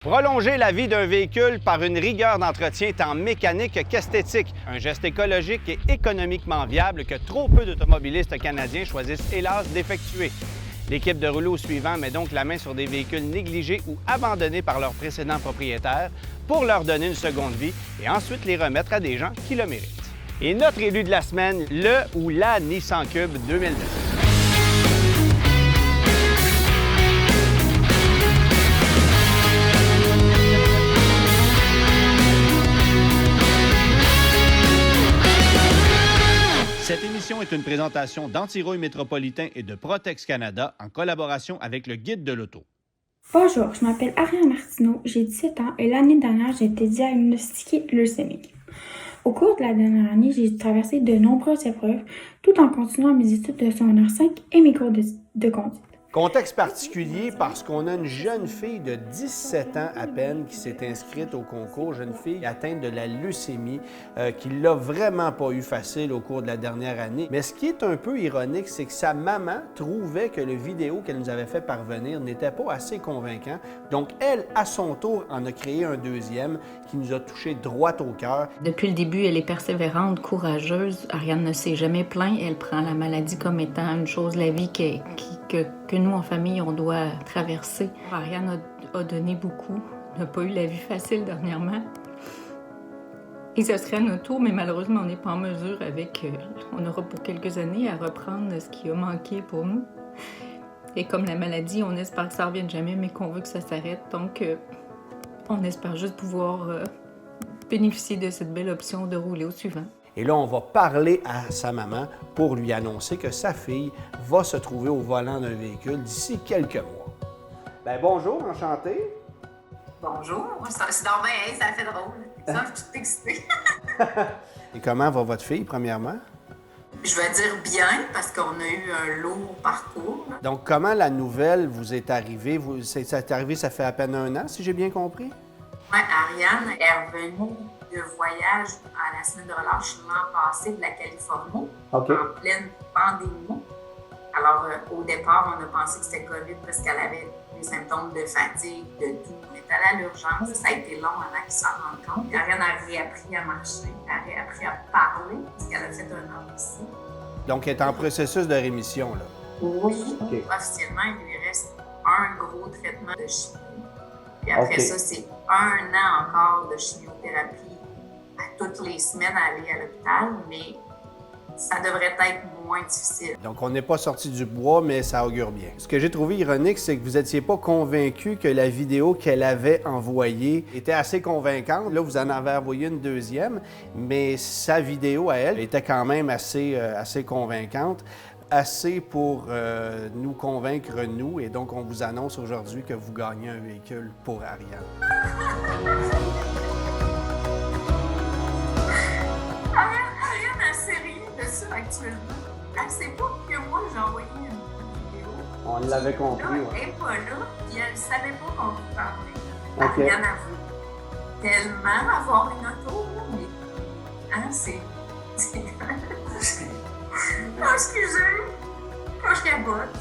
Prolonger la vie d'un véhicule par une rigueur d'entretien tant mécanique qu'esthétique, un geste écologique et économiquement viable que trop peu d'automobilistes canadiens choisissent hélas d'effectuer. L'équipe de Rouleau suivant met donc la main sur des véhicules négligés ou abandonnés par leurs précédents propriétaires pour leur donner une seconde vie et ensuite les remettre à des gens qui le méritent. Et notre élu de la semaine, le ou la Nissan Cube 2009. Cette émission est une présentation d'Antirouille Métropolitain et de Protex Canada en collaboration avec le Guide de l'auto. Bonjour, je m'appelle Ariane Martineau, j'ai 17 ans et l'année dernière, j'ai été diagnostiquée leucémique. Au cours de la dernière année, j'ai traversé de nombreuses épreuves tout en continuant mes études de secondaire 5 et mes cours de conduite. Contexte particulier parce qu'on a une jeune fille de 17 ans à peine qui s'est inscrite au concours, jeune fille atteinte de la leucémie, qui l'a vraiment pas eu facile au cours de la dernière année. Mais ce qui est un peu ironique, c'est que sa maman trouvait que le vidéo qu'elle nous avait fait parvenir n'était pas assez convaincant. Donc elle, à son tour, en a créé un deuxième qui nous a touché droit au cœur. Depuis le début, elle est persévérante, courageuse. Ariane ne s'est jamais plainte. Elle prend la maladie comme étant une chose de la vie que nous, en famille, on doit traverser. Ariane a donné beaucoup, n'a pas eu la vie facile dernièrement. Et ce serait à notre tour, mais malheureusement, on n'est pas en mesure on aura pour quelques années à reprendre ce qui a manqué pour nous. Et comme la maladie, on espère que ça ne revienne jamais, mais qu'on veut que ça s'arrête. Donc, on espère juste pouvoir bénéficier de cette belle option de rouler au suivant. Et là, on va parler à sa maman pour lui annoncer que sa fille va se trouver au volant d'un véhicule d'ici quelques mois. Bien, bonjour, enchanté. Bonjour, c'est normal, ça fait drôle. Ça, je suis toute excitée. Et comment va votre fille, premièrement? Je vais dire bien, parce qu'on a eu un lourd parcours. Donc, comment la nouvelle vous est arrivée? C'est arrivé, ça fait à peine un an, si j'ai bien compris? Oui, Ariane est revenue de voyage à la semaine de relâche l'an passé de la Californie, en pleine pandémie. Alors, au départ, on a pensé que c'était COVID parce qu'elle avait des symptômes de fatigue, de toux. On est allé à l'urgence. Ça a été long avant qu'ils s'en rendent compte. Ariane a réappris à marcher, a réappris à parler parce qu'elle a fait un an aussi. Donc, elle est en processus de rémission, là? Oui. Okay. Officiellement, il lui reste un gros traitement de chimie. Puis après ça, c'est un an encore de chimiothérapie à toutes les semaines à aller à l'hôpital, mais ça devrait être moins difficile. Donc, on n'est pas sorti du bois, mais ça augure bien. Ce que j'ai trouvé ironique, c'est que vous n'étiez pas convaincu que la vidéo qu'elle avait envoyée était assez convaincante. Là, vous en avez envoyé une deuxième, mais sa vidéo à elle était quand même assez convaincante. Assez pour nous convaincre, nous, et donc on vous annonce aujourd'hui que vous gagnez un véhicule pour Ariane. Ariane a série de ça actuellement. Elle ne sait pas que moi j'ai envoyé une vidéo. On l'avait compris. Là, elle n'est pas là, puis elle ne savait pas qu'on vous parlait. Okay. Ariane a voulu tellement avoir une auto, là, mais hein, c'est... Oh, excusez, quand je cabote.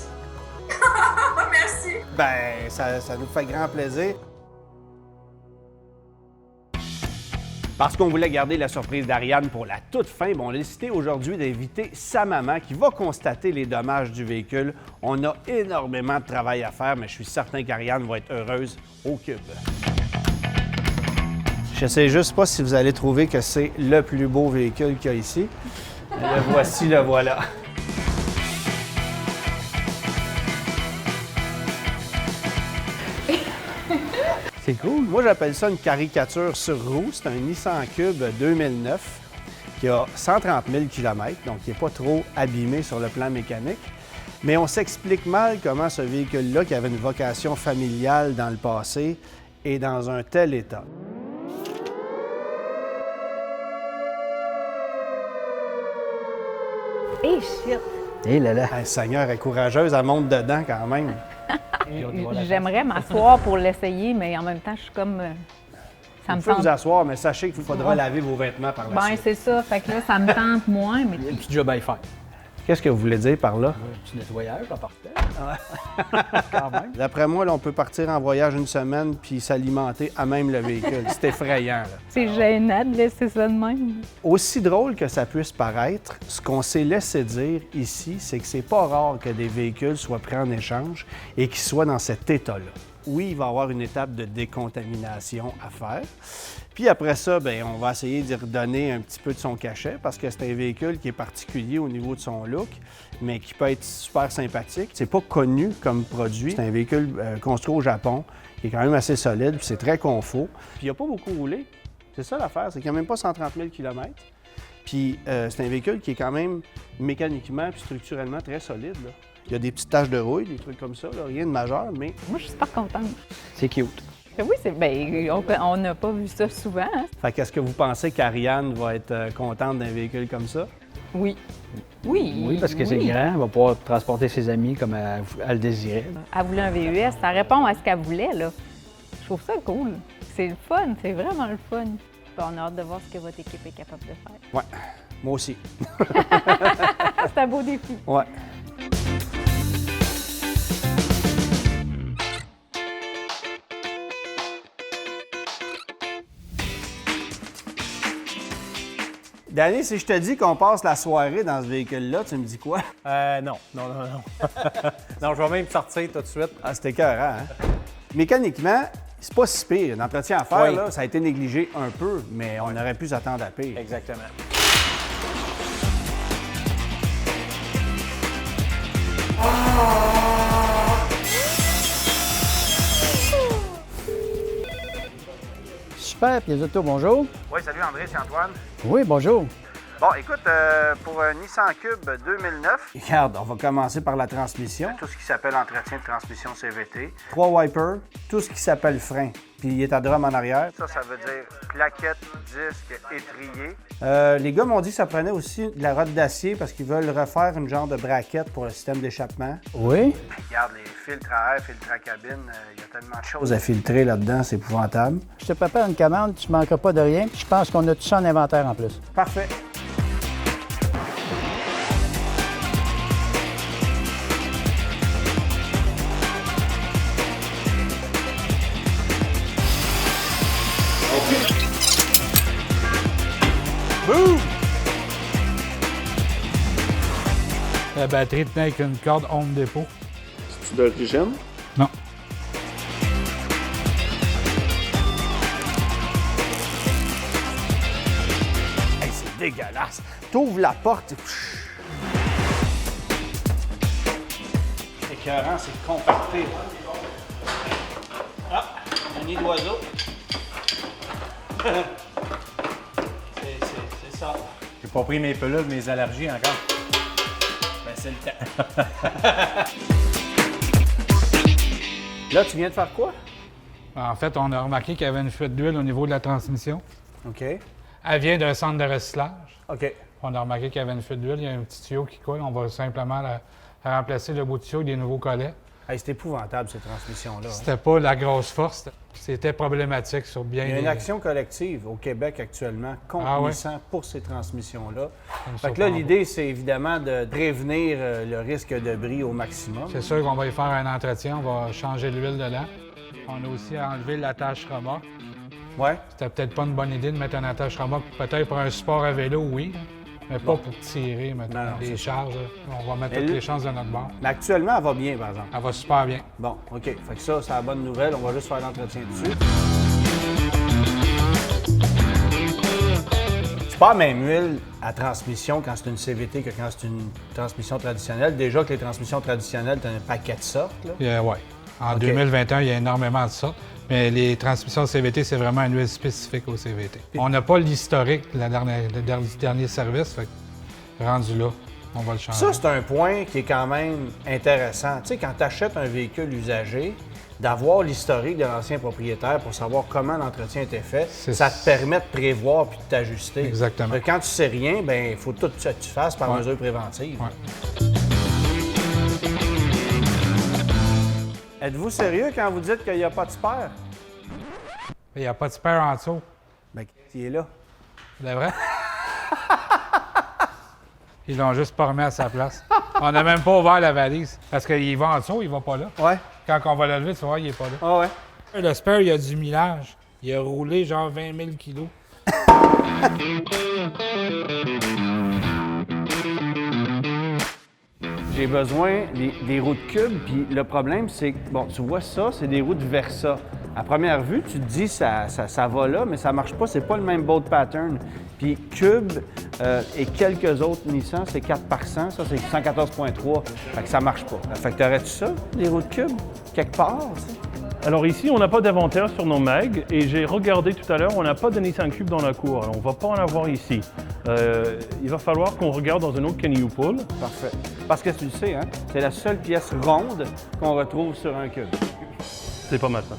Merci. Ben, ça nous fait grand plaisir. Parce qu'on voulait garder la surprise d'Ariane pour la toute fin, on a décidé aujourd'hui d'inviter sa maman qui va constater les dommages du véhicule. On a énormément de travail à faire, mais je suis certain qu'Ariane va être heureuse au Cube. Je ne sais juste pas si vous allez trouver que c'est le plus beau véhicule qu'il y a ici. Le voici, le voilà. C'est cool. Moi, j'appelle ça une caricature sur roue. C'est un Nissan Cube 2009 qui a 130 000 km, donc qui n'est pas trop abîmé sur le plan mécanique. Mais on s'explique mal comment ce véhicule-là, qui avait une vocation familiale dans le passé, est dans un tel état. Eh, shit! Eh là là! Hey, Seigneur, elle est courageuse, elle monte dedans quand même. J'aimerais m'asseoir pour l'essayer, mais en même temps, je suis comme... ça me tente. Vous pouvez vous asseoir, mais sachez qu'il faudra laver vos vêtements par la suite. C'est ça. Fait que là, ça me tente moins. Mais... Il y a un petit job à y faire. Qu'est-ce que vous voulez dire par là? Un petit nettoyage en partant. Quand même. D'après moi, là, on peut partir en voyage une semaine puis s'alimenter à même le véhicule. C'est effrayant, là. C'est gênant de laisser ça de même. Aussi drôle que ça puisse paraître, ce qu'on s'est laissé dire ici, c'est que c'est pas rare que des véhicules soient pris en échange et qu'ils soient dans cet état-là. Oui, il va y avoir une étape de décontamination à faire. Puis après ça, bien, on va essayer d'y redonner un petit peu de son cachet parce que c'est un véhicule qui est particulier au niveau de son look, mais qui peut être super sympathique. C'est pas connu comme produit. C'est un véhicule construit au Japon qui est quand même assez solide, puis c'est très confort. Puis il n'a pas beaucoup roulé. C'est ça l'affaire, c'est qu'il n'y a même pas 130 000 km. Puis c'est un véhicule qui est quand même mécaniquement puis structurellement très solide, là. Il y a des petites taches de rouille, des trucs comme ça, là, rien de majeur, mais... Moi, je suis super contente. C'est cute. Oui, on n'a pas vu ça souvent. Hein? Fait qu'est-ce que vous pensez qu'Ariane va être contente d'un véhicule comme ça? Oui. Oui. Oui, parce que c'est grand, elle va pouvoir transporter ses amis comme elle le désirait. Elle voulait un VUS, ça répond à ce qu'elle voulait, là. Je trouve ça cool. C'est le fun, c'est vraiment le fun. Puis on a hâte de voir ce que votre équipe est capable de faire. Ouais, moi aussi. C'est un beau défi. Ouais. Danny, si je te dis qu'on passe la soirée dans ce véhicule-là, tu me dis quoi? Non. Non, je vais même sortir tout de suite. Ah, c'était écœurant, hein? Mécaniquement, c'est pas si pire. L'entretien à faire, Oui. là, ça a été négligé un peu, mais on aurait pu s'attendre à pire. Exactement. Super, puis les autos, bonjour. Oui, salut André, c'est Antoine. Oui, bonjour. Bon, écoute, pour un Nissan Cube 2009... Regarde, on va commencer par la transmission. Tout ce qui s'appelle entretien de transmission CVT. 3 wipers, tout ce qui s'appelle frein. Puis il est à drum en arrière. Ça veut dire plaquette, disque, étrier. Les gars m'ont dit que ça prenait aussi de la rotte d'acier parce qu'ils veulent refaire une genre de braquette pour le système d'échappement. Oui. Puis regarde, les filtres à air, filtres à cabine, il y a tellement de choses à filtrer là-dedans, c'est épouvantable. Je te prépare une commande, tu ne manqueras pas de rien. Je pense qu'on a tout ça en inventaire en plus. Parfait. La batterie tenait avec une corde Home Depot. C'est d'origine? Non. Hey, c'est dégueulasse. T'ouvres la porte et... C'est écœurant, c'est compacté. Ah, un nid d'oiseau. c'est ça. J'ai pas pris mes pelules, mes allergies encore. Ben, c'est le temps. Là, tu viens de faire quoi? En fait, on a remarqué qu'il y avait une fuite d'huile au niveau de la transmission. OK. Elle vient d'un centre de recyclage. OK. On a remarqué qu'il y avait une fuite d'huile. Il y a un petit tuyau qui coule. On va simplement remplacer le bout de tuyau avec des nouveaux collets. Hey, c'est épouvantable, ces transmissions-là. C'était pas la grosse force. C'était problématique sur bien Il y a des... une action collective au Québec actuellement contre Nissan pour ces transmissions-là. Fait que là, l'idée, c'est évidemment de prévenir le risque de bris au maximum. C'est sûr qu'on va y faire un entretien. On va changer l'huile dedans. On a aussi enlevé l'attache remorque. Ouais. C'était peut-être pas une bonne idée de mettre un attache remorque. Peut-être pour un support à vélo, oui. Mais pas pour tirer, maintenant, Non, les charges. On va mettre Mais toutes les chances de notre bord. Mais actuellement, elle va bien, par exemple. Elle va super bien. Bon, OK. Fait que ça, c'est la bonne nouvelle. On va juste faire l'entretien dessus. C'est pas la même huile à transmission quand c'est une CVT que quand c'est une transmission traditionnelle. Déjà que les transmissions traditionnelles, tu as un paquet de sortes, là. Oui. En OK. 2021, il y a énormément de sortes. Mais les transmissions CVT, c'est vraiment une huile spécifique au CVT. On n'a pas l'historique de le dernier service. Fait que rendu là, on va le changer. Ça, c'est un point qui est quand même intéressant. Tu sais, quand tu achètes un véhicule usagé, d'avoir l'historique de l'ancien propriétaire pour savoir comment l'entretien était fait, ça te permet de prévoir puis de t'ajuster. Exactement. Quand tu sais rien, bien, il faut tout que tu fasses par mesure préventive. Ouais. Êtes-vous sérieux quand vous dites qu'il n'y a pas de spare? Il n'y a pas de spare en dessous. Bien, il est là. C'est vrai? Ils l'ont juste pas remis à sa place. On n'a même pas ouvert la valise. Parce qu'il va en dessous, il va pas là. Ouais. Quand on va le lever, tu vas voir, il est pas là. Ah ouais. Le spare, il a du millage. Il a roulé genre 20 000 kilos. J'ai besoin des roues de cube, puis le problème, c'est que, bon, tu vois ça, c'est des roues de Versa. À première vue, tu te dis, ça va là, mais ça marche pas, c'est pas le même bolt pattern. Puis Cube et quelques autres Nissan, c'est 4x100, ça, c'est 114.3. Fait que ça marche pas. Fait que t'aurais-tu ça, des roues de cube, quelque part, tu sais? Alors ici, on n'a pas d'inventaire sur nos mags et j'ai regardé tout à l'heure, on n'a pas de Nissan Cube dans la cour. Alors on ne va pas en avoir ici. Il va falloir qu'on regarde dans un autre Can You Pull. Parfait. Parce que tu le sais, hein, c'est la seule pièce ronde qu'on retrouve sur un cube. C'est pas mal ça.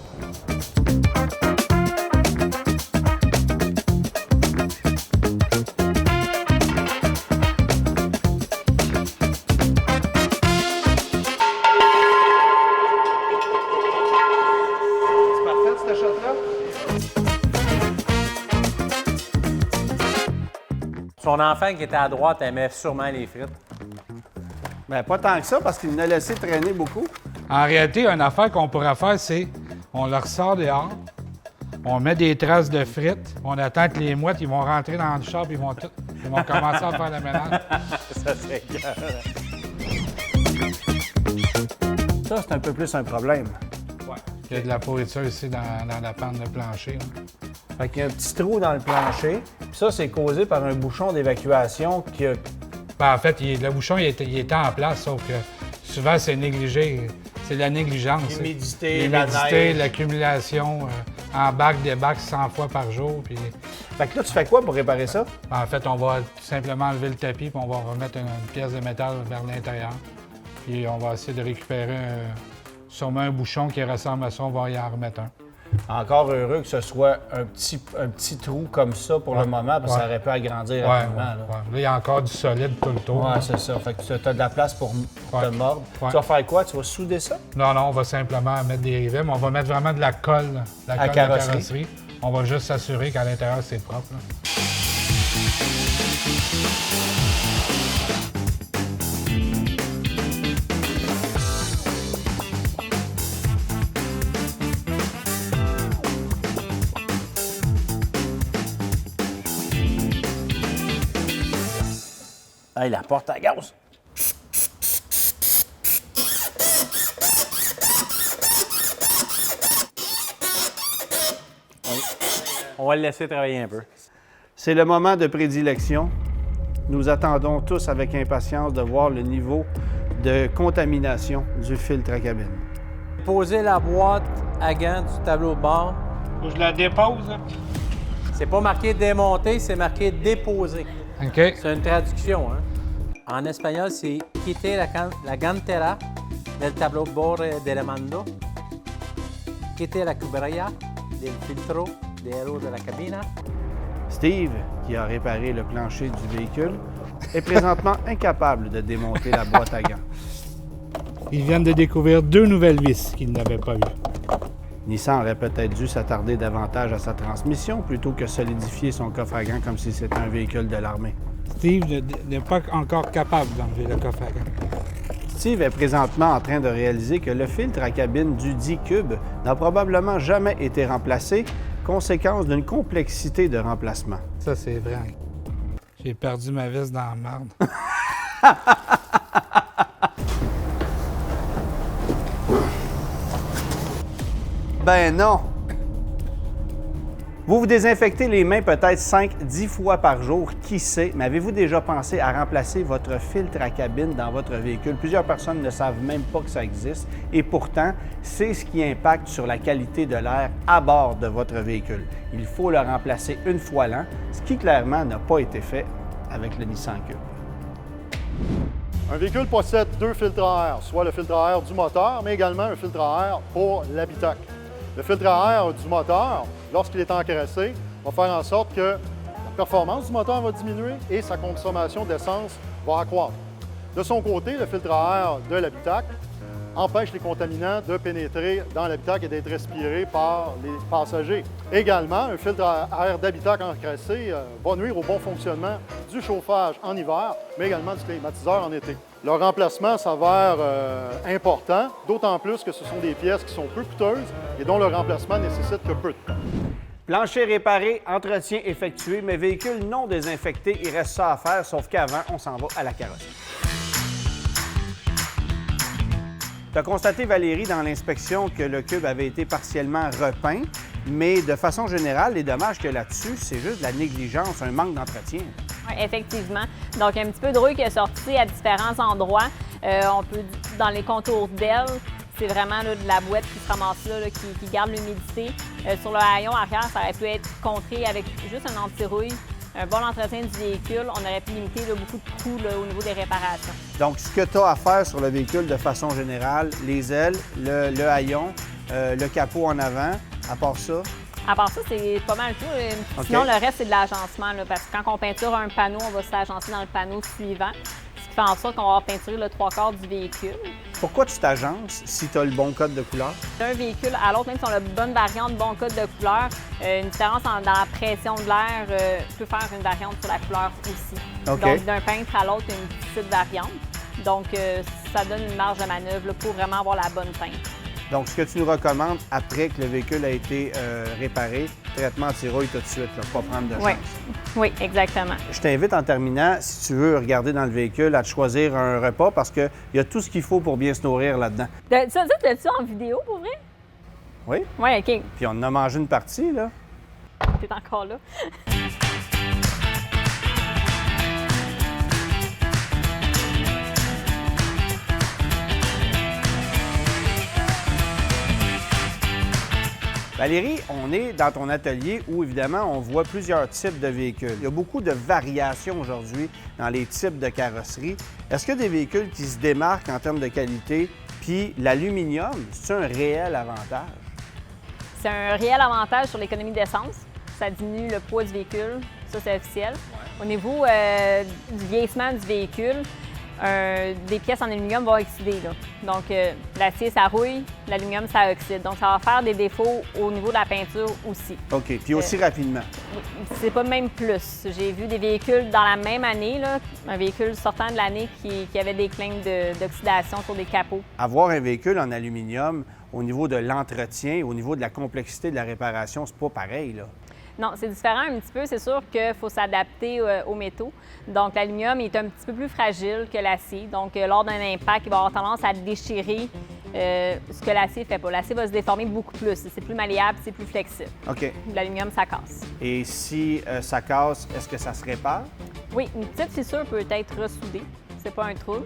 Son enfant qui était à droite aimait sûrement les frites. Bien, pas tant que ça, parce qu'il nous a laissé traîner beaucoup. En réalité, une affaire qu'on pourrait faire, c'est on le ressort dehors, on met des traces de frites, on attend que les mouettes ils vont rentrer dans le char et ils vont commencer à faire le ménage. Ça serait clair. Ça, c'est un peu plus un problème. Ouais. Il y a de la pourriture ici dans la pente de plancher. Là. Fait qu'il y a un petit trou dans le plancher. Puis ça, c'est causé par un bouchon d'évacuation qui a... Ben, en fait, le bouchon il était en place, sauf que souvent, c'est négligé. C'est la négligence. L'humidité, l'accumulation en bac, débac 100 fois par jour. Puis... Fait que là, tu fais quoi pour réparer ça? Ben, en fait, on va tout simplement enlever le tapis puis on va remettre une pièce de métal vers l'intérieur. Puis on va essayer de récupérer sûrement un bouchon qui ressemble à ça. On va y en remettre un. Encore heureux que ce soit un petit trou comme ça pour le moment, parce que ça aurait pu agrandir rapidement. Là, il y a encore du solide tout le tour. Oui, c'est ça. Fait que tu as de la place pour te mordre. Tu vas faire quoi? Tu vas souder ça? Non, on va simplement mettre des rivets, mais on va mettre vraiment de la colle, de carrosserie. On va juste s'assurer qu'à l'intérieur, c'est propre. Là. Hey, la porte à gaz! On va le laisser travailler un peu. C'est le moment de prédilection. Nous attendons tous avec impatience de voir le niveau de contamination du filtre à cabine. Poser la boîte à gants du tableau de bord. Je la dépose. Là. C'est pas marqué démonter, c'est marqué déposer. OK. C'est une traduction, hein? En espagnol, c'est quitter la gantera del tableau de bord del mando, quitter la cubrilla del filtro de aero de la cabina. Steve, qui a réparé le plancher du véhicule, est présentement incapable de démonter la boîte à gants. Ils viennent de découvrir 2 nouvelles vis qu'ils n'avaient pas vues. Nissan aurait peut-être dû s'attarder davantage à sa transmission plutôt que solidifier son coffre à gants comme si c'était un véhicule de l'armée. Steve n'est pas encore capable d'enlever le coffre à gants. Steve est présentement en train de réaliser que le filtre à cabine du dit Cube n'a probablement jamais été remplacé, conséquence d'une complexité de remplacement. Ça, c'est vrai. J'ai perdu ma vis dans la marde. Ben non! Vous vous désinfectez les mains peut-être 5-10 fois par jour, qui sait, mais avez-vous déjà pensé à remplacer votre filtre à cabine dans votre véhicule? Plusieurs personnes ne savent même pas que ça existe et pourtant, c'est ce qui impacte sur la qualité de l'air à bord de votre véhicule. Il faut le remplacer une fois l'an, ce qui clairement n'a pas été fait avec le Nissan Cube. Un véhicule possède 2 filtres à air, soit le filtre à air du moteur, mais également un filtre à air pour l'habitacle. Le filtre à air du moteur, lorsqu'il est engraissé, va faire en sorte que la performance du moteur va diminuer et sa consommation d'essence va accroître. De son côté, le filtre à air de l'habitacle empêche les contaminants de pénétrer dans l'habitacle et d'être respirés par les passagers. Également, un filtre à air d'habitacle encrassé va nuire au bon fonctionnement du chauffage en hiver, mais également du climatiseur en été. Le remplacement s'avère important, d'autant plus que ce sont des pièces qui sont peu coûteuses et dont le remplacement nécessite que peu de temps. Plancher réparé, entretien effectué, mais véhicule non désinfecté, il reste ça à faire, sauf qu'avant, on s'en va à la carrosserie. Tu as constaté, Valérie, dans l'inspection que le cube avait été partiellement repeint, mais de façon générale, les dommages qu'il y a là-dessus, c'est juste de la négligence, un manque d'entretien. Oui, effectivement. Donc, un petit peu de rouille qui est sorti à différents endroits. On peut, dans les contours d'aile, c'est vraiment là, de la boîte qui se ramasse là, qui garde l'humidité. Sur le haillon arrière, ça aurait pu être contré avec juste un anti-rouille. Un bon entretien du véhicule, on aurait pu limiter là, beaucoup de coûts là, au niveau des réparations. Donc, ce que tu as à faire sur le véhicule de façon générale, les ailes, le haillon, le capot en avant, à part ça? À part ça, c'est pas mal tout. Okay. Sinon, le reste, c'est de l'agencement, parce que quand on peinture un panneau, on va s'agencer dans le panneau suivant, ce qui fait en sorte qu'on va avoir peinturé le 3/4 du véhicule. Pourquoi tu t'agences si tu as le bon code de couleur? D'un véhicule à l'autre, même si on a la bonne variante, bon code de couleur, une différence dans la pression de l'air peut faire une variante sur la couleur aussi. Okay. Donc, d'un peintre à l'autre, une petite variante. Donc, ça donne une marge de manœuvre là, pour vraiment avoir la bonne teinte. Donc, ce que tu nous recommandes après que le véhicule a été réparé, traitement anti-rouille tout de suite, là, pas prendre de chance. Oui, exactement. Je t'invite en terminant, si tu veux regarder dans le véhicule, à te choisir un repas parce qu'il y a tout ce qu'il faut pour bien se nourrir là-dedans. Ça, t'as-tu en vidéo pour vrai? Oui. Oui, OK. Puis on en a mangé une partie, là. T'es encore là. Valérie, on est dans ton atelier où, évidemment, on voit plusieurs types de véhicules. Il y a beaucoup de variations aujourd'hui dans les types de carrosserie. Est-ce qu'il y a des véhicules qui se démarquent en termes de qualité? Puis l'aluminium, c'est un réel avantage? C'est un réel avantage sur l'économie d'essence. Ça diminue le poids du véhicule. Ça, c'est officiel. Ouais. Au niveau du vieillissement du véhicule, des pièces en aluminium vont oxyder. Là. Donc, l'acier, ça rouille, l'aluminium, ça oxyde. Donc, ça va faire des défauts au niveau de la peinture aussi. OK. Puis aussi rapidement? C'est pas même plus. J'ai vu des véhicules dans la même année, là, un véhicule sortant de l'année qui avait des clinques d'oxydation sur des capots. Avoir un véhicule en aluminium, au niveau de l'entretien, au niveau de la complexité de la réparation, c'est pas pareil, là. Non, c'est différent un petit peu. C'est sûr qu'il faut s'adapter aux métaux. Donc, l'aluminium est un petit peu plus fragile que l'acier. Donc, lors d'un impact, il va avoir tendance à déchirer ce que l'acier ne fait pas. L'acier va se déformer beaucoup plus. C'est plus malléable, c'est plus flexible. OK. L'aluminium, ça casse. Et si ça casse, est-ce que ça se répare? Oui, une petite fissure peut être ressoudée. C'est pas un trouble.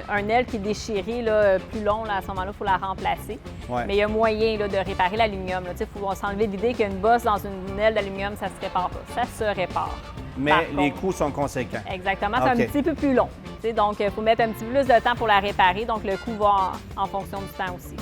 Un aile qui est déchirée, là, plus long, là, à ce moment-là, il faut la remplacer. Ouais. Mais il y a moyen là, de réparer l'aluminium. Il faut s'enlever l'idée qu'une bosse dans une aile d'aluminium, ça ne se répare pas. Ça se répare. Mais les coûts sont conséquents. Exactement. C'est un petit peu plus long. Donc, il faut mettre un petit peu plus de temps pour la réparer. Donc, le coût va en fonction du temps aussi.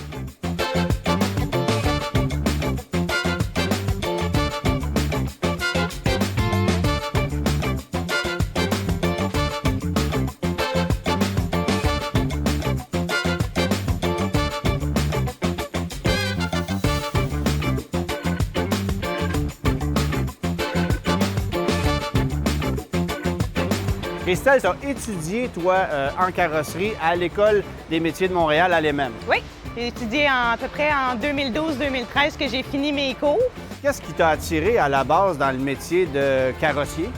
Christelle, tu as étudié, toi, en carrosserie à l'École des métiers de Montréal à l'EMEM. Oui, j'ai étudié à peu près en 2012-2013 que j'ai fini mes cours. Qu'est-ce qui t'a attiré à la base dans le métier de carrossier?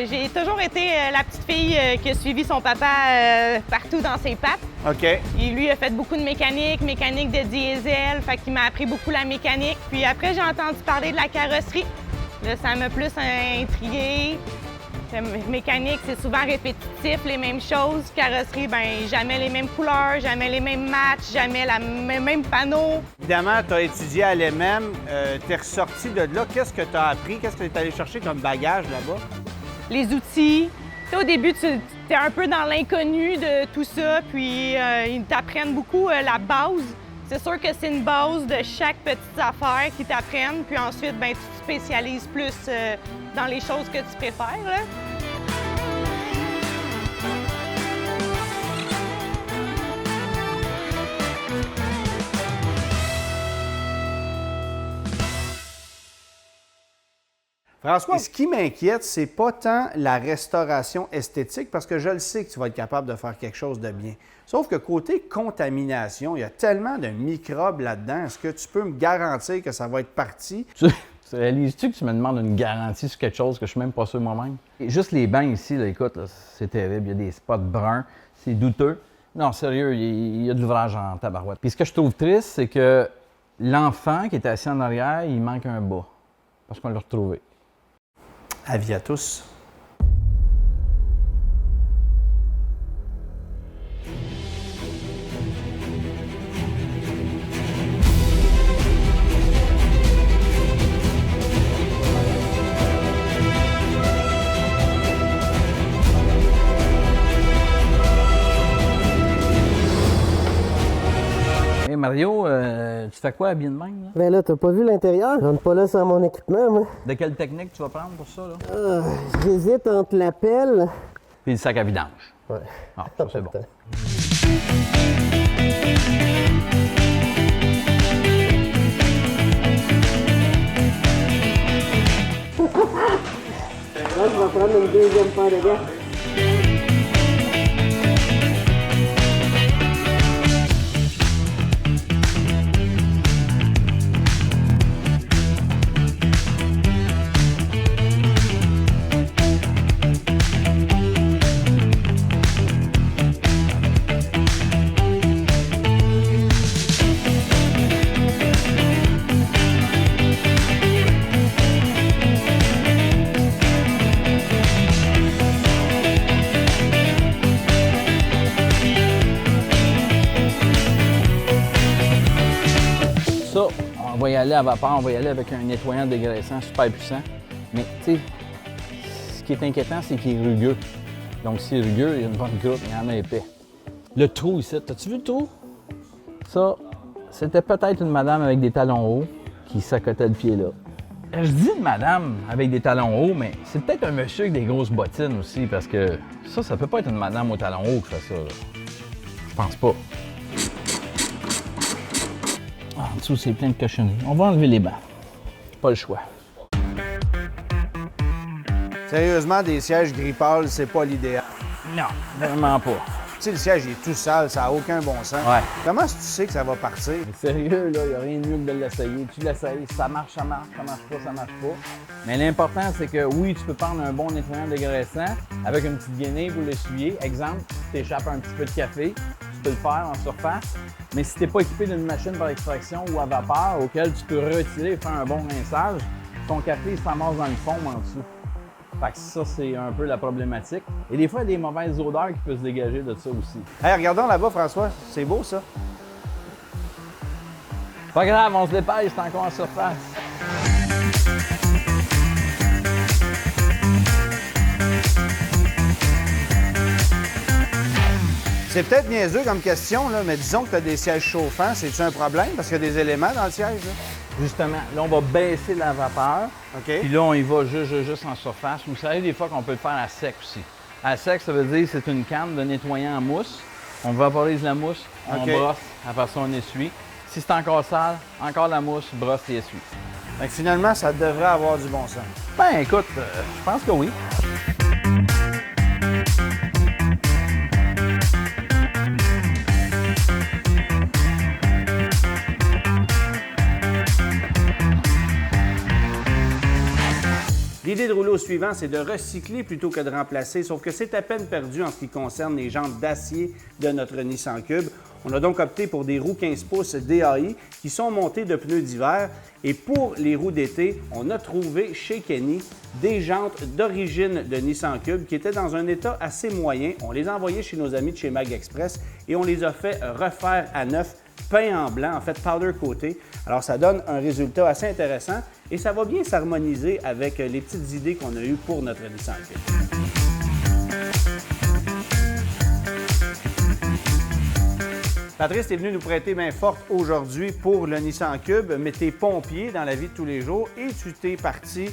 J'ai toujours été la petite fille qui a suivi son papa partout dans ses pattes. OK. Et lui a fait beaucoup de mécanique de diesel, fait qu'il m'a appris beaucoup la mécanique. Puis après, j'ai entendu parler de la carrosserie. Là, ça m'a plus intriguée. Mécanique, c'est souvent répétitif, les mêmes choses. Carrosserie, bien, jamais les mêmes couleurs, jamais les mêmes matchs, jamais le même panneau. Évidemment, tu as étudié à l'EMEM, tu es ressorti de là. Qu'est-ce que tu as appris? Qu'est-ce que tu es allé chercher comme bagage là-bas? Les outils. Au début, tu es un peu dans l'inconnu de tout ça, puis ils t'apprennent beaucoup la base. C'est sûr que c'est une base de chaque petite affaire qu'ils t'apprennent, puis ensuite, bien, tu te spécialises plus dans les choses que tu préfères. Là. François, ce qui m'inquiète, c'est pas tant la restauration esthétique, parce que je le sais que tu vas être capable de faire quelque chose de bien. Sauf que côté contamination, il y a tellement de microbes là-dedans. Est-ce que tu peux me garantir que ça va être parti? Tu réalises-tu que tu me demandes une garantie sur quelque chose que je suis même pas sûr moi-même? Et juste les bains ici, là, écoute, là, c'est terrible. Il y a des spots bruns, c'est douteux. Non, sérieux, il y a de l'ouvrage en tabarouette. Puis ce que je trouve triste, c'est que l'enfant qui était assis en arrière, il manque un bas. Parce qu'on l'a retrouvé. Avis à tous. Hey Mario, tu fais quoi bien de même? Là? Ben là, t'as pas vu l'intérieur? Je rentre pas là sans mon équipement, moi. De quelle technique tu vas prendre pour ça? Là? J'hésite entre la pelle... Puis le sac à vidange. Ouais. Ah, ça c'est bon. Là, je vais prendre une deuxième paire de gants. On va y aller à vapeur, on va y aller avec un nettoyant dégraissant super puissant. Mais tu sais, ce qui est inquiétant, c'est qu'il est rugueux. Donc s'il est rugueux, il y a une bonne croûte, il y en a épais. Le trou ici, t'as-tu vu le trou? Ça, c'était peut-être une madame avec des talons hauts qui s'accotait le pied là. Je dis une madame avec des talons hauts, mais c'est peut-être un monsieur avec des grosses bottines aussi, parce que ça peut pas être une madame aux talons hauts qui fait ça, là. Je pense pas. En dessous, c'est plein de cochonneries. On va enlever les bancs. Pas le choix. Sérieusement, des sièges gris pâle, c'est pas l'idéal. Non, vraiment pas. Tu sais, le siège il est tout sale, ça n'a aucun bon sens. Ouais. Comment est-ce que tu sais que ça va partir? Mais sérieux, là, il n'y a rien de mieux que de l'essayer. Tu l'essayes, ça marche pas, ça marche pas. Mais l'important, c'est que oui, tu peux prendre un bon nettoyant dégraissant avec une petite guenille pour l'essuyer. Exemple, tu t'échappes un petit peu de café, tu peux le faire en surface. Mais si tu n'es pas équipé d'une machine par extraction ou à vapeur auquel tu peux retirer et faire un bon rinçage, ton café il s'amasse dans le fond en dessous. Fait que ça, c'est un peu la problématique. Et des fois, il y a des mauvaises odeurs qui peuvent se dégager de ça aussi. Hey, regardons là-bas, François. C'est beau, ça. Pas grave, on se dépêche, c'est encore en surface. C'est peut-être niaiseux comme question, là, mais disons que tu as des sièges chauffants. C'est-tu un problème? Parce qu'il y a des éléments dans le siège, là. Justement, là, on va baisser la vapeur. OK. Puis là, on y va juste en surface. Vous savez, des fois qu'on peut le faire à sec aussi. À sec, ça veut dire que c'est une canne de nettoyant en mousse. On vaporise la mousse, on brosse, après ça, on essuie. Si c'est encore sale, encore la mousse, brosse et essuie. Fait que finalement, ça devrait avoir du bon sens. Ben, écoute, je pense que oui. L'idée de rouleau suivant, c'est de recycler plutôt que de remplacer, sauf que c'est à peine perdu en ce qui concerne les jantes d'acier de notre Nissan Cube. On a donc opté pour des roues 15 pouces DAI qui sont montées de pneus d'hiver. Et pour les roues d'été, on a trouvé chez Kenny des jantes d'origine de Nissan Cube qui étaient dans un état assez moyen. On les a envoyées chez nos amis de chez Mag Express et on les a fait refaire à neuf, peint en blanc, en fait powder coaté. Alors ça donne un résultat assez intéressant et ça va bien s'harmoniser avec les petites idées qu'on a eues pour notre Nissan Cube. Patrice, tu es venu nous prêter main forte aujourd'hui pour le Nissan Cube, mais tu es pompier dans la vie de tous les jours et tu t'es parti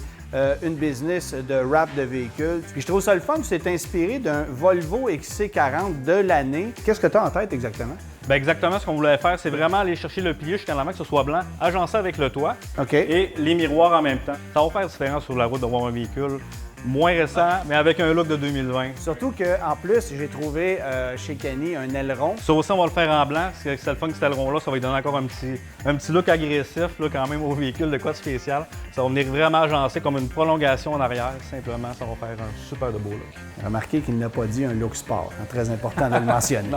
une business de wrap de véhicules. Puis je trouve ça le fun, tu t'es inspiré d'un Volvo XC40 de l'année. Qu'est-ce que tu as en tête exactement? Bien, exactement ce qu'on voulait faire, c'est vraiment aller chercher le pilier jusqu'à la main, que ce soit blanc, agencé avec le toit et les miroirs en même temps. Ça va faire différence sur la route d'avoir un véhicule moins récent, mais avec un look de 2020. Surtout qu'en plus, j'ai trouvé chez Kenny un aileron. Ça aussi, on va le faire en blanc. C'est le fun que cet aileron-là, ça va lui donner encore un petit look agressif là, quand même au véhicule, de quoi de spécial. Ça va venir vraiment agencé comme une prolongation en arrière. Simplement, ça va faire un super de beau look. Remarquez qu'il n'a pas dit un look sport. Très important de le mentionner. Non.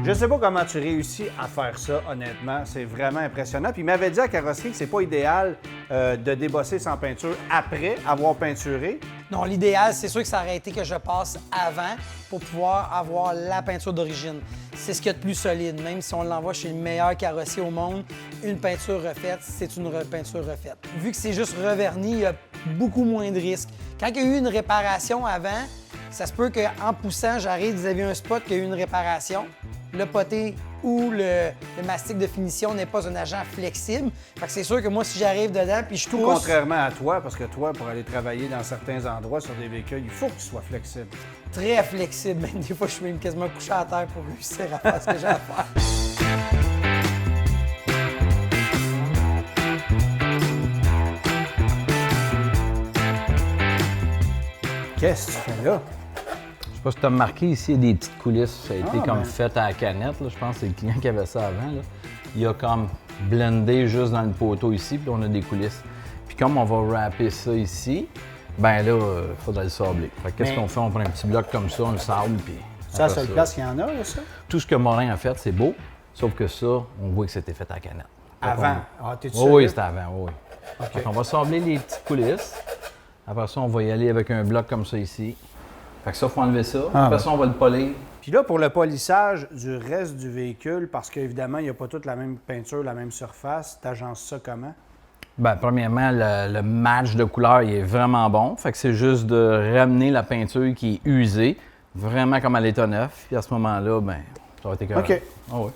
Je sais pas comment tu réussis à faire ça, honnêtement. C'est vraiment impressionnant. Puis il m'avait dit à carrosserie que c'est pas idéal de débosser sans peinture après avoir peinturé. Non, l'idéal, c'est sûr que ça aurait été que je passe avant pour pouvoir avoir la peinture d'origine. C'est ce qu'il y a de plus solide. Même si on l'envoie chez le meilleur carrossier au monde, une peinture refaite, c'est une peinture refaite. Vu que c'est juste reverni, il y a beaucoup moins de risques. Quand il y a eu une réparation avant, ça se peut qu'en poussant, j'arrive vis-à-vis un spot qu'il y a eu une réparation. Le poté ou le mastic de finition n'est pas un agent flexible. Fait que c'est sûr que moi, si j'arrive dedans puis je Tout pousse... contrairement à toi, parce que toi, pour aller travailler dans certains endroits sur des véhicules, il faut que tu sois flexible. Très flexible. Même des fois, je suis même quasiment couché à terre pour réussir à faire ce que j'ai à faire. Qu'est-ce que tu fais là? Je sais pas si tu as remarqué ici, il y a des petites coulisses. Ça a été comme fait à la canette. Là. Je pense que c'est le client qui avait ça avant. Là. Il a comme blendé juste dans le poteau ici, puis on a des coulisses. Puis comme on va wrapper ça ici, ben là, il faudrait le sabler. Fait que qu'est-ce qu'on fait? On prend un petit bloc comme ça, on le sable, puis... C'est la seule place qu'il y en a, là, ça? Tout ce que Morin a fait, c'est beau, sauf que ça, on voit que c'était fait à la canette. Avant? Ah, t'es-tu sûr? Oui, c'était avant, oui. Okay. On va sabler les petites coulisses. Après ça, on va y aller avec un bloc comme ça ici. Fait que ça, il faut enlever ça. Après ça, on va le polir. Puis là, pour le polissage du reste du véhicule, parce qu'évidemment, il n'y a pas toute la même peinture, la même surface, tu agences ça comment? Bien, premièrement, le match de couleur, il est vraiment bon. Fait que c'est juste de ramener la peinture qui est usée, vraiment comme à l'état neuf. Puis à ce moment-là, bien, ça va être écœurant. OK. Ah oui.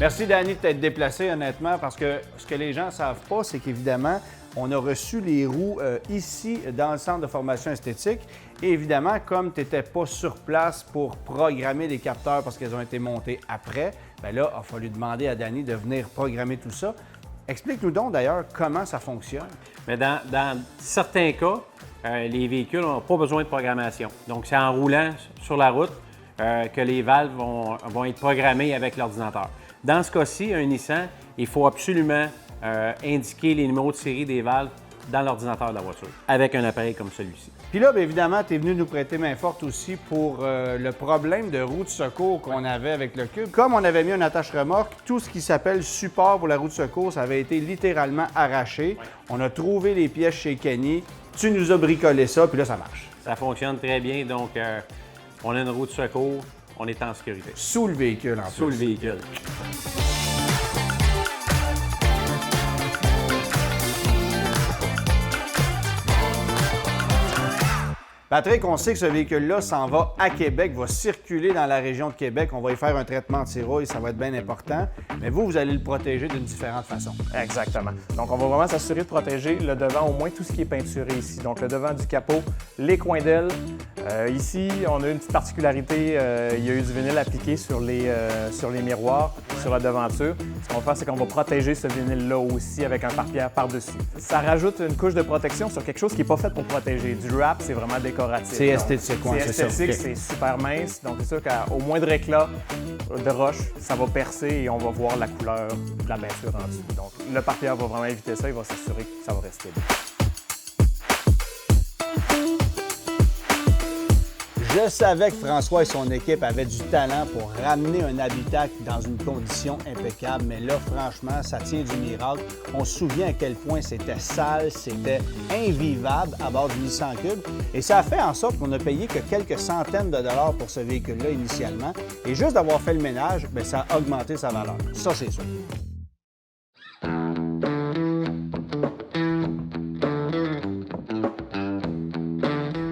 Merci, Danny, de t'être déplacé, honnêtement, parce que ce que les gens ne savent pas, c'est qu'évidemment, on a reçu les roues ici, dans le centre de formation esthétique. Et évidemment, comme tu n'étais pas sur place pour programmer les capteurs parce qu'elles ont été montées après, bien là, il a fallu demander à Danny de venir programmer tout ça. Explique-nous donc, d'ailleurs, comment ça fonctionne. Mais dans certains cas, les véhicules n'ont pas besoin de programmation. Donc, c'est en roulant sur la route que les valves vont être programmées avec l'ordinateur. Dans ce cas-ci, un Nissan, il faut absolument indiquer les numéros de série des valves dans l'ordinateur de la voiture, avec un appareil comme celui-ci. Puis là, bien évidemment, tu es venu nous prêter main forte aussi pour le problème de roue de secours qu'on avait avec le Cube. Comme on avait mis une attache-remorque, tout ce qui s'appelle support pour la roue de secours, ça avait été littéralement arraché. On a trouvé les pièces chez Kenny. Tu nous as bricolé ça, puis là, ça marche. Ça fonctionne très bien, donc on a une roue de secours, on est en sécurité. Sous le véhicule, en plus. Sous le véhicule. Patrick, on sait que ce véhicule-là s'en va à Québec, va circuler dans la région de Québec. On va y faire un traitement anti-rouille, ça va être bien important. Mais vous allez le protéger d'une différente façon. Exactement. Donc, on va vraiment s'assurer de protéger le devant, au moins tout ce qui est peinturé ici. Donc, le devant du capot, les coins d'ailes. Ici, on a une petite particularité. Il y a eu du vinyle appliqué sur les miroirs, sur la devanture. Ce qu'on va faire, c'est qu'on va protéger ce vinyle-là aussi avec un pare-pierre par-dessus. Ça rajoute une couche de protection sur quelque chose qui n'est pas fait pour protéger. Du wrap, c'est vraiment décoratif. C'est esthétique, oui, c'est ça. C'est esthétique, c'est super mince. Donc, c'est sûr qu'au moindre éclat de roche, ça va percer et on va voir la couleur de la peinture en dessous. Donc, le pare-pierre va vraiment éviter ça. Il va s'assurer que ça va rester là. Je savais que François et son équipe avaient du talent pour ramener un habitacle dans une condition impeccable, mais là, franchement, ça tient du miracle. On se souvient à quel point c'était sale, c'était invivable à bord du Nissan Cube, et ça a fait en sorte qu'on a payé que quelques centaines de dollars pour ce véhicule-là initialement, et juste d'avoir fait le ménage, bien, ça a augmenté sa valeur. Ça, c'est sûr.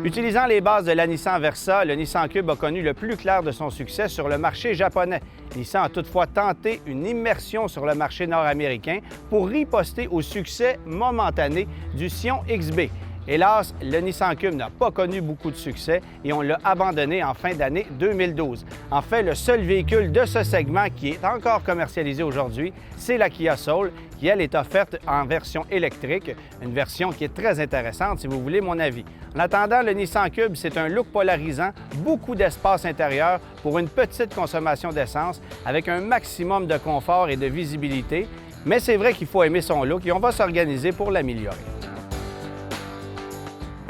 Utilisant les bases de la Nissan Versa, le Nissan Cube a connu le plus clair de son succès sur le marché japonais. Nissan a toutefois tenté une immersion sur le marché nord-américain pour riposter au succès momentané du Sion XB. Hélas, le Nissan Cube n'a pas connu beaucoup de succès et on l'a abandonné en fin d'année 2012. En fait, le seul véhicule de ce segment qui est encore commercialisé aujourd'hui, c'est la Kia Soul, qui, elle, est offerte en version électrique, une version qui est très intéressante, si vous voulez mon avis. En attendant, le Nissan Cube, c'est un look polarisant, beaucoup d'espace intérieur pour une petite consommation d'essence, avec un maximum de confort et de visibilité. Mais c'est vrai qu'il faut aimer son look et on va s'organiser pour l'améliorer.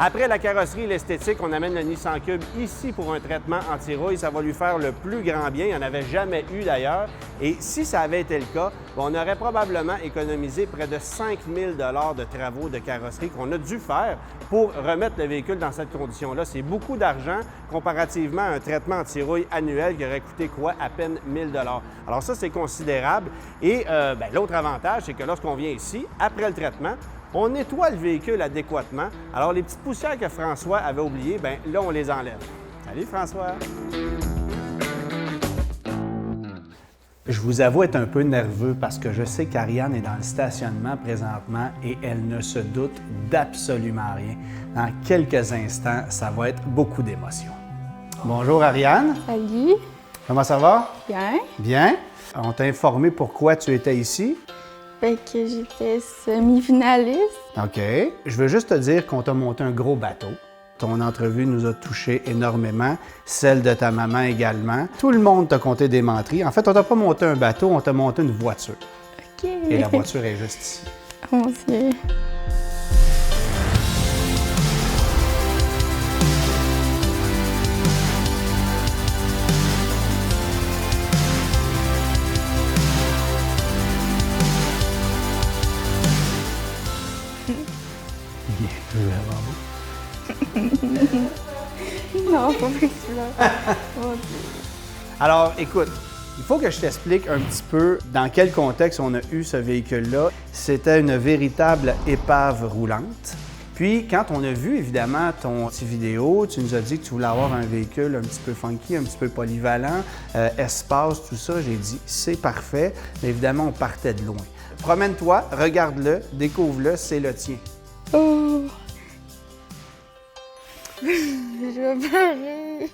Après la carrosserie et l'esthétique, on amène le Nissan Cube ici pour un traitement anti-rouille. Ça va lui faire le plus grand bien. Il n'y en avait jamais eu d'ailleurs. Et si ça avait été le cas, on aurait probablement économisé près de 5 000 $ de travaux de carrosserie qu'on a dû faire pour remettre le véhicule dans cette condition-là. C'est beaucoup d'argent comparativement à un traitement anti-rouille annuel qui aurait coûté quoi? À peine 1 000 $. Alors ça, c'est considérable. Et l'autre avantage, c'est que lorsqu'on vient ici, après le traitement, on nettoie le véhicule adéquatement. Alors, les petites poussières que François avait oubliées, bien là, on les enlève. Salut, François! Je vous avoue être un peu nerveux parce que je sais qu'Ariane est dans le stationnement présentement et elle ne se doute d'absolument rien. Dans quelques instants, ça va être beaucoup d'émotions. Bonjour, Ariane. Salut. Comment ça va? Bien. Bien. On t'a informé pourquoi tu étais ici? Fait que j'étais semi-finaliste. OK. Je veux juste te dire qu'on t'a monté un gros bateau. Ton entrevue nous a touché énormément, celle de ta maman également. Tout le monde t'a compté des menteries. En fait, on t'a pas monté un bateau, on t'a monté une voiture. OK. Et la voiture est juste ici. Oh mon Dieu. Non, pas plus là. Oh, alors, écoute, il faut que je t'explique un petit peu dans quel contexte on a eu ce véhicule-là. C'était une véritable épave roulante. Puis, quand on a vu, évidemment, ton petit vidéo, tu nous as dit que tu voulais avoir un véhicule un petit peu funky, un petit peu polyvalent, espace, tout ça. J'ai dit, c'est parfait. Mais évidemment, on partait de loin. Promène-toi, regarde-le, découvre-le, c'est le tien. Oh! Je vais pleurer.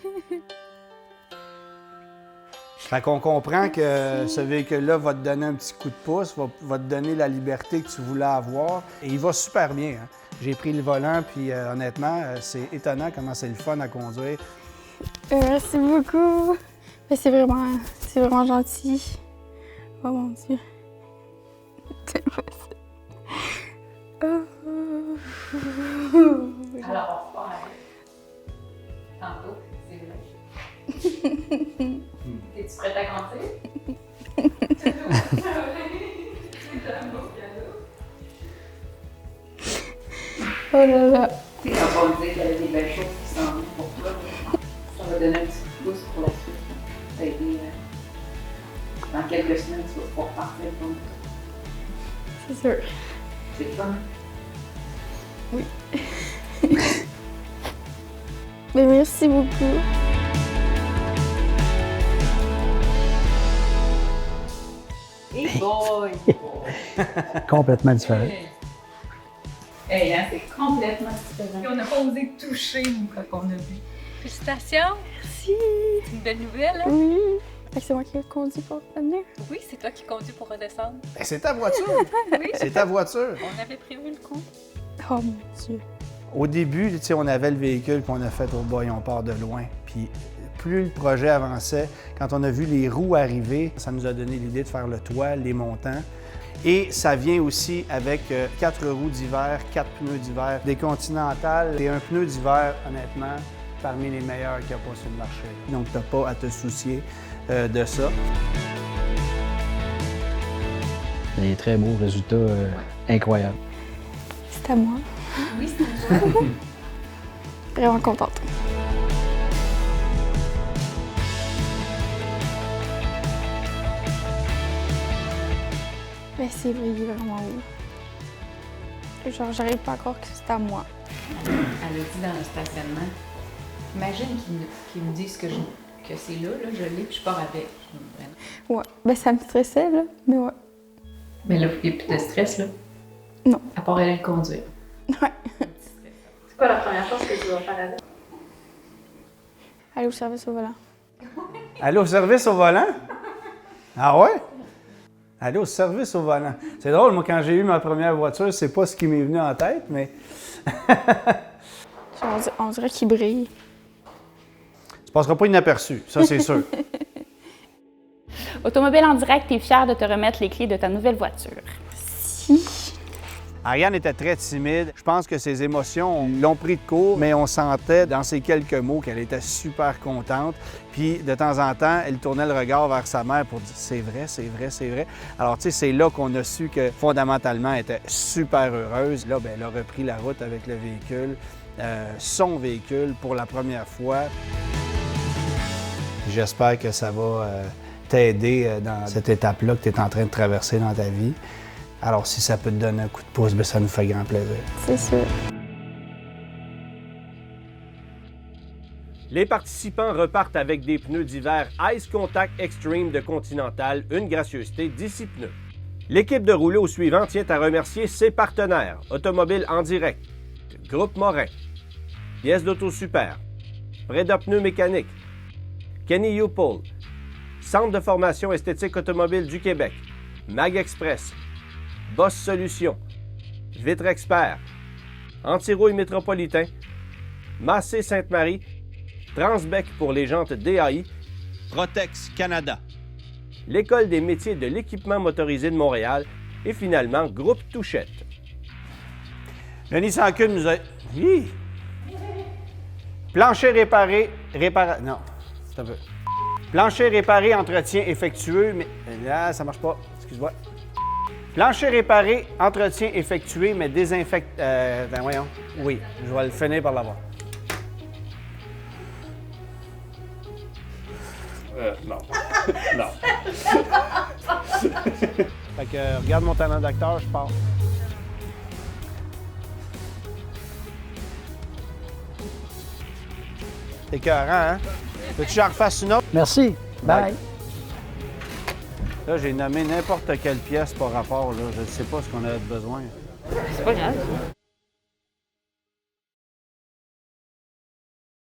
Fait qu'on comprend que ce véhicule-là va te donner un petit coup de pouce, va te donner la liberté que tu voulais avoir. Et il va super bien. Hein? J'ai pris le volant, puis honnêtement, c'est étonnant comment c'est le fun à conduire. Merci beaucoup. C'est vraiment gentil. Oh mon Dieu. Alors, on repart tantôt, c'est vrai. Es-tu prête à compter? Oh là là. On va me dire qu'il y avait des belles choses qui s'en viennent pour toi. Ça va donner un petit coup de pouce pour la suite. Ça a été, dans quelques semaines, tu vas pouvoir partir pour nous. C'est sûr. C'est fun. Oui. Mais merci beaucoup. Hey boy! Complètement différent. Hey, hein, c'est complètement différent. Et on n'a pas osé toucher, nous, quand on a vu. Félicitations! Merci! C'est une belle nouvelle, hein? Oui! Fait que c'est moi qui ai conduit pour revenir? Oui, c'est toi qui conduis pour redescendre. Ben, c'est ta voiture! Oui. C'est ta voiture! On avait prévu le coup. Oh mon Dieu! Au début, tu sais, on avait le véhicule qu'on a fait au boy, on part de loin. Puis plus le projet avançait, quand on a vu les roues arriver, ça nous a donné l'idée de faire le toit, les montants. Et ça vient aussi avec 4 roues d'hiver, 4 pneus d'hiver, des continentales et un pneu d'hiver, honnêtement, parmi les meilleurs qu'il n'y a pas sur le marché. Donc, tu n'as pas à te soucier de ça. Des très beaux résultats incroyables. C'est à moi. Oui, c'est à toi. Vraiment contente. Mais c'est vrai, il est vraiment haut. Genre, j'arrive pas à croire que c'est à moi. Elle a dit dans le stationnement, imagine qu'ils me disent que c'est là, je l'ai, puis je pars avec. Ouais, ben ça me stressait, là, mais ouais. Mais là, il n'y a plus de stress, là? Non. À part aller le conduire. Ouais. C'est quoi la première chose que tu vas faire avec? Aller au service au volant. Aller au service au volant? Ah ouais? Aller au service au volant. C'est drôle, moi, quand j'ai eu ma première voiture, c'est pas ce qui m'est venu en tête, mais... On dirait qu'il brille. Tu passeras pas inaperçu, ça c'est sûr. Automobile en direct, t'es fière de te remettre les clés de ta nouvelle voiture. Si. Ariane était très timide. Je pense que ses émotions l'ont pris de court, mais on sentait dans ses quelques mots qu'elle était super contente. Puis de temps en temps, elle tournait le regard vers sa mère pour dire « c'est vrai, c'est vrai, c'est vrai ». Alors tu sais, c'est là qu'on a su que fondamentalement, elle était super heureuse. Là, bien, elle a repris la route avec le véhicule, son véhicule pour la première fois. J'espère que ça va t'aider dans cette étape-là que tu es en train de traverser dans ta vie. Alors, si ça peut te donner un coup de pouce, bien, ça nous fait grand plaisir. C'est sûr. Les participants repartent avec des pneus d'hiver Ice Contact Extreme de Continental, une gracieuseté d'ici pneus. L'équipe de rouleau au suivant tient à remercier ses partenaires. Automobile en direct, Groupe Morin, Pièces d'Auto Super, Preda Pneus Mécaniques, Kenny Upol, Centre de formation esthétique automobile du Québec, Mag Express, Boss Solutions, Vitre Expert, Antirouille Métropolitain, Massé Sainte-Marie, Transbec pour les jantes DAI, Protex Canada, l'École des métiers de l'équipement motorisé de Montréal et finalement Groupe Touchette. Le Nissan Cube nous a... Hi! Plancher réparé, Non, c'est un peu. Plancher réparé, entretien effectueux, mais là, ça marche pas. Excuse-moi. Plancher réparé, entretien effectué, mais désinfecté... voyons. Oui, je vais le finir par l'avoir. Non. Non. Fait que regarde mon talent d'acteur, je pars. T'es écœurant, hein? Veux-tu que j'en refasse une autre? Merci. Bye. Là, j'ai nommé n'importe quelle pièce par rapport, là. Je ne sais pas ce qu'on a besoin. C'est pas grave.